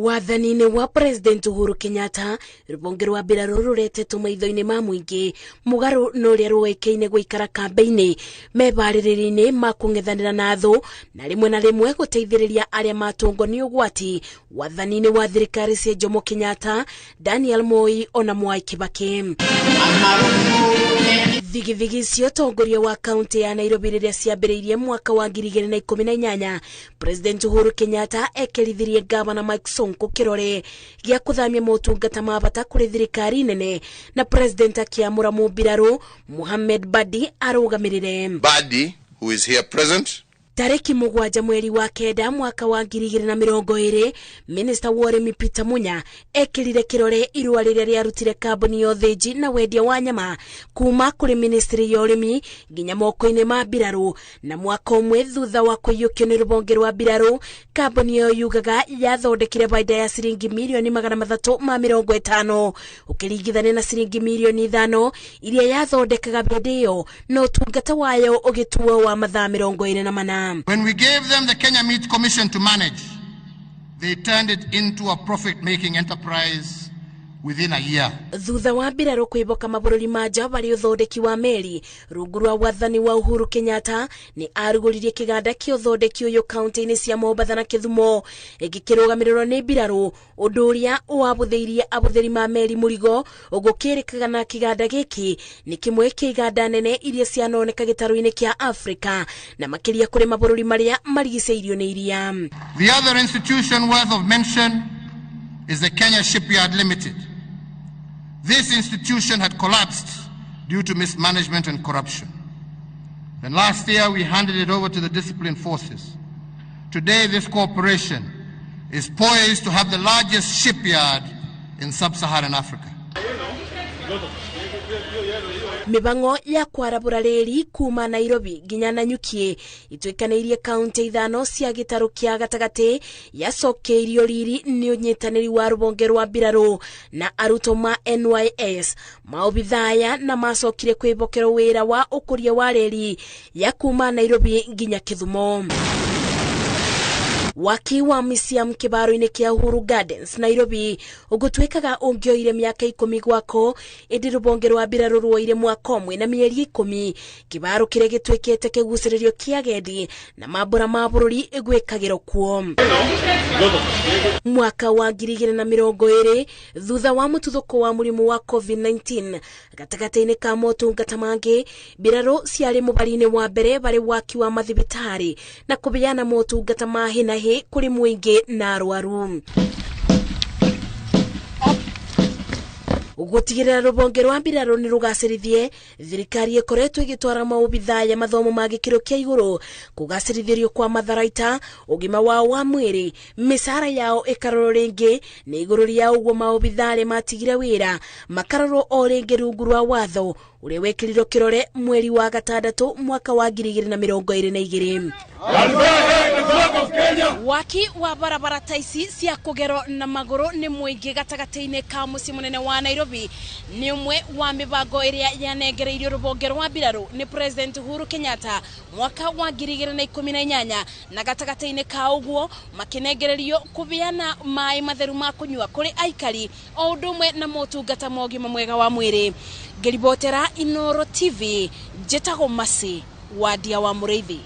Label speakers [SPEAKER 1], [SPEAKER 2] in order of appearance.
[SPEAKER 1] Wathani-inĩ wa President Uhuru Kenyatta, rũhonge rwa mbirarũ rũretetwo maitho-inĩ ma mũingĩ mũgarũ na ũrĩa rũĩkaine gũikara kambĩ-inĩ mebarĩrĩria-inĩ ma kũng'ethanĩra na thũ na rĩmwe gũteithĩrĩria arĩa matũngwo nĩ ũgwati wathani-inĩ wa thirikari cia Jomo Kenyatta, Daniel Moi ona Mwai Kibaki. Thigithigi cia ũtongoria wa kaunti ya Nairobi rĩrĩa ciambĩrĩirie mwaka wa 2018, President Uhuru Kenyatta ekerithirie gavana Mike Sonko kĩrore gĩa kũthamia motungata ma bata kũrĩ thirikari nene na President akĩamũra mũmbirarũ Mohamed Badi arũgamĩrĩre.
[SPEAKER 2] Badi, who is here present.
[SPEAKER 1] Tariki 7 mweri wa kenda mwaka wa 2020, Minister wa ũrĩmi Peter Munya ekĩrire kĩrore irũa rĩrĩa rĩarutire kambuni ya ũthĩnji na wendia wa nyama kuma kũrĩ Ministry ya ũrĩmi nginya moko-inĩ ma mbirarũ, na mwaka ũmwe thutha wa kũiyũkio nĩ rũhonge rwa mbirarũ, kambuni ĩyo yugaga yathondekire baida ya ciringi mirioni 350 ũkĩringithania na ciringi mirioni 5 iria yathondekaga hĩndĩ ĩyo, no ũtungata wayo ũgĩtuo wa mathaa 24.
[SPEAKER 3] When we gave them the Kenya Meat Commission to manage, they turned it into a profit-making enterprise within a year.
[SPEAKER 1] Thutha wa mbirarũ kwĩboka mabũrũri ma nja barĩ ũthondeki wa meri, rungu rwa wathani wa Uhuru Kenyatta nĩ arugũririe kĩganda kĩa ũthondeki ũyũ kaunti-inĩ cia Mombatha na Kisumu, gĩkĩrũgamĩrĩrwo nĩ mbirarũ, ũndũ ũrĩa wabũthĩirie abũthĩri ma meri mũrigo. Ũgũkĩrĩkaga na kĩganda gĩkĩ nĩ kĩmwe kĩa iganda nene iria cianoneka gĩtarũ-inĩ kĩa Afrika na makĩria kũrĩ mabũrũri marĩa marigicĩirio nĩ iria.
[SPEAKER 3] The other institution worth of mention is the Kenya Shipyard Limited. This institution had collapsed due to mismanagement and corruption. Then last year we handed it over to the disciplined forces. Today this corporation is poised to have the largest shipyard in sub-Saharan Africa.
[SPEAKER 1] Mibango ya kwarabũra reri kuma Nairobi nginya Nanyuki ituĩkanĩirie kaunti 5 cia gĩtarũ kĩa gatagatĩ yacokeirio riri nĩ ũnyitanĩri wa rũhonge rwa mbirarũ na arutwo ma NYS. Maobithaya na macokire kwĩbokera wĩra wa ũkũria wa reri ya kuma Nairobi nginya Kisumu. Waki wa museum kĩbaro-inĩ kĩa Uhuru Gardens Nairobi ũgũtuĩkaga ũngĩoire mĩaka 10 gwako, ĩndĩ rũhonge rwa mbirarũ rwoire mwaka ũmwe na mĩeri 10, kĩbaro kĩrĩa gĩtuĩkĩte kĩgucĩrĩrio kĩa agendi na mambũra ma bũrũri gwĩkagĩrwo kuo. Mwaka wa 2020, thutha wa mũtuthũko wa mũrimũ wa COVID-19 gatagatĩ-inĩ ka motungata mangĩ, mbirarũ ciarĩ mũbari-inĩ wa mbere barĩ waki wa mathibitarĩ na kũbeana motungata ma hina kũrĩ mũingĩ na arwaru. Ũgũtigĩrĩra rũhonge rwa mbirarũ nĩ rũgacĩrithie, thirikari ĩkoretwo ĩgĩtwara maobithaya mathomo ma gĩkĩro kĩa igũrũ, kũgacĩrithĩrio kwa matharaita, ũgima wao wa mwĩrĩ, mĩcara yao ĩkarorwo rĩngĩ, na igũrũ rĩa ũguo maobithaya matigire wĩra makarorwo o rĩngĩ rungu rwa watho ũrĩa wekĩrirwo kĩrore mweri wa gatandatũ mwaka wa 2022. Waki wa barabara taici cia kũgerwo na magũrũ nĩ mũingĩ gatagatĩ-inĩ ka mũciĩ mũnene wa Nairobi nĩ ũmwe wa mĩbango ĩrĩa yanengereirio rũhonge rwa mbirarũ nĩ President Uhuru Kenyatta mwaka wa 2018, na gatagatĩ-inĩ ka ũguo makĩnengererio kũbeana maĩ matheru ma kũnyua kũrĩ aikari o ũndũ ũmwe na motungata ma ũgima mwega wa mwĩrĩ. Ngĩribotera Inooro TV, njĩtagwo Masi wa Dia wa Mũrĩithi.